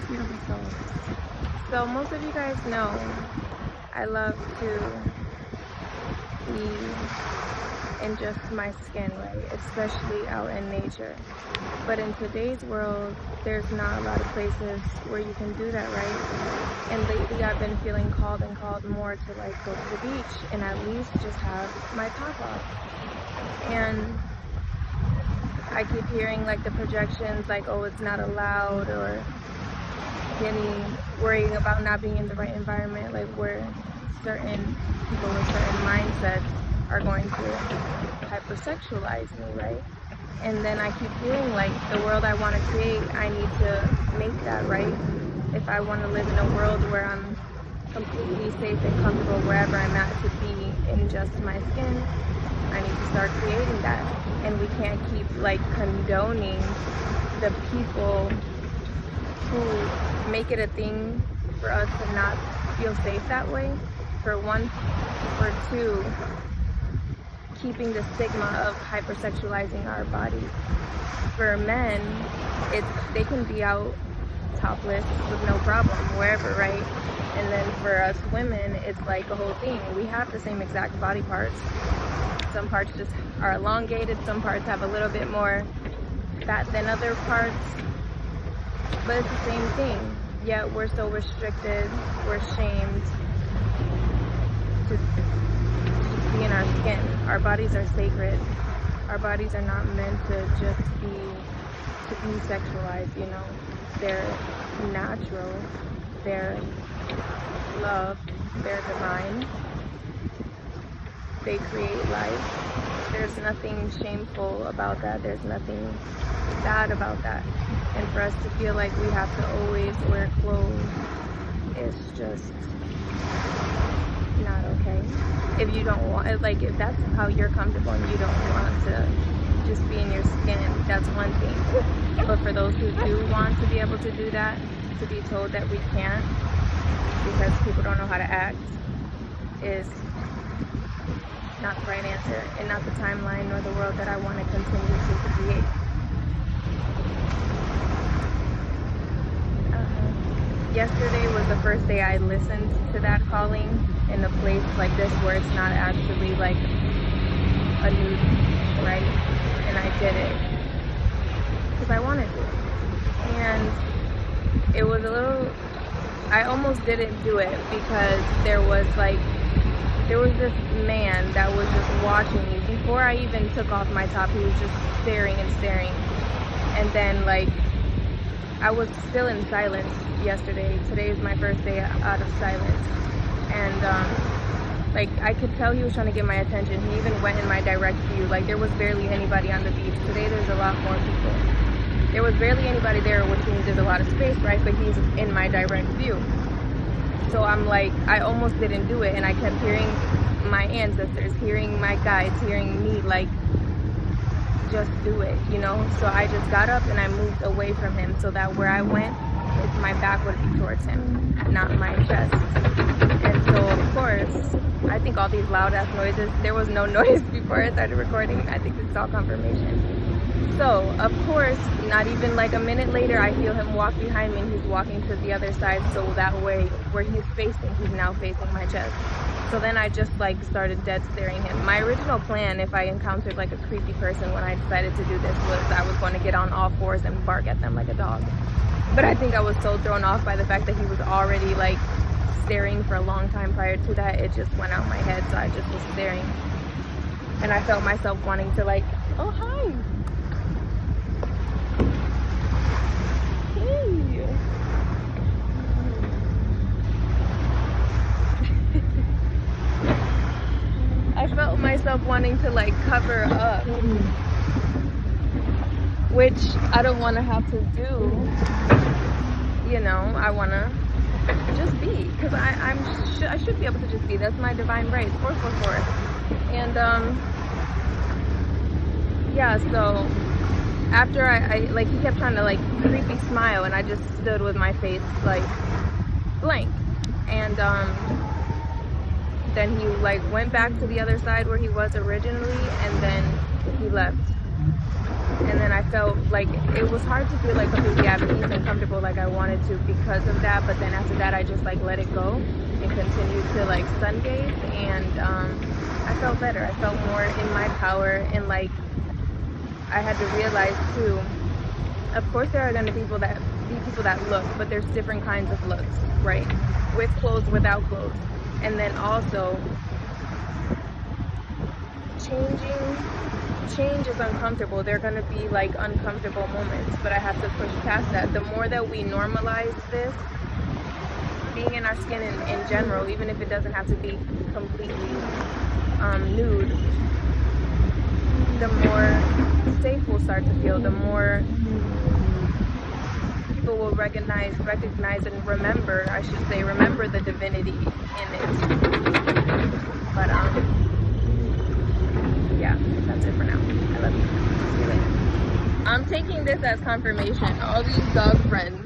beautiful souls. So most of you guys know I love to be in just my skin, right? Especially out in nature. But in today's world, there's not a lot of places where you can do that, right? And lately I've been feeling called more to like go to the beach and at least just have my top off. And I keep hearing like the projections like, oh, it's not allowed, or worrying about not being in the right environment, like where certain people with certain mindsets are going to hypersexualize me, right? And then I keep feeling like the world I want to create, I need to make that, right? If I want to live in a world where I'm completely safe and comfortable wherever I'm at to be in just my skin, I need to start creating that. And we can't keep like condoning the people who make it a thing for us to not feel safe that way, for one. For two, keeping the stigma of hypersexualizing our bodies. For men, they can be out topless with no problem wherever, right? And then for us women, it's like a whole thing. We have the same exact body parts. Some parts just are elongated, some parts have a little bit more fat than other parts, but it's the same thing. Yet we're so restricted, we're shamed to just be in our skin. Our bodies are sacred. Our bodies are not meant to just be sexualized, you know. They're natural, they're love, they're divine. They create life. There's nothing shameful about that. There's nothing bad about that. And for us to feel like we have to always wear clothes is just not okay. If you don't want, like, if that's how you're comfortable and you don't want to just be in your skin, that's one thing. But for those who do want to be able to do that, to be told that we can't because people don't know how to act, is not the right answer and not the timeline nor the world that I want to continue to create. Yesterday was the first day I listened to that calling in a place like this where it's not actually like a nude, right? And I did it because I wanted to. And it was a little, I almost didn't do it because there was this man that was just watching me. Before I even took off my top, he was just staring and staring. And then like, I was still in silence yesterday. Today is my first day out of silence. And like, I could tell he was trying to get my attention. He even went in my direct view. Like, there was barely anybody on the beach. Today there's a lot more people. There was barely anybody there, which means there's a lot of space, right? But he's in my direct view. So I'm like, I almost didn't do it, and I kept hearing my ancestors, hearing my guides, hearing me like, just do it, you know? So I just got up and I moved away from him so that where I went, my back would be towards him, not my chest. And so of course, I think all these loud ass noises, there was no noise before I started recording. I think this is all confirmation. So of course, not even like a minute later, I feel him walk behind me and he's walking to the other side, so that way where he's facing, he's now facing my chest. So then I just like started dead staring him. My original plan, if I encountered like a creepy person when I decided to do this, was I was going to get on all fours and bark at them like a dog. But I think I was so thrown off by the fact that he was already like staring for a long time prior to that, it just went out my head, so I just was staring. And I felt myself wanting to like, oh hi. Hey. I felt myself wanting to like cover up, which I don't want to have to do, you know. I want to just be, because I should be able to just be. That's my divine right, 444. And yeah, so after I like, he kept trying to like creepy smile, and I just stood with my face like blank. And then he like went back to the other side where he was originally, and then he left. And then I felt like it was hard to feel like completely at peace and comfortable like I wanted to because of that. But then after that, I just like let it go and continued to like sun gaze, and I felt better. I felt more in my power, and like I had to realize too, of course there are going to be people that look, but there's different kinds of looks, right? With clothes, without clothes. And then also change is uncomfortable. There are going to be like uncomfortable moments, but I have to push past that. The more that we normalize this, being in our skin in general, even if it doesn't have to be completely nude, the more safe we'll start to feel, the more people will recognize and remember, I should say, remember the divinity in it. But yeah, that's it for now. I love you. See you later. I'm taking this as confirmation. All these dog friends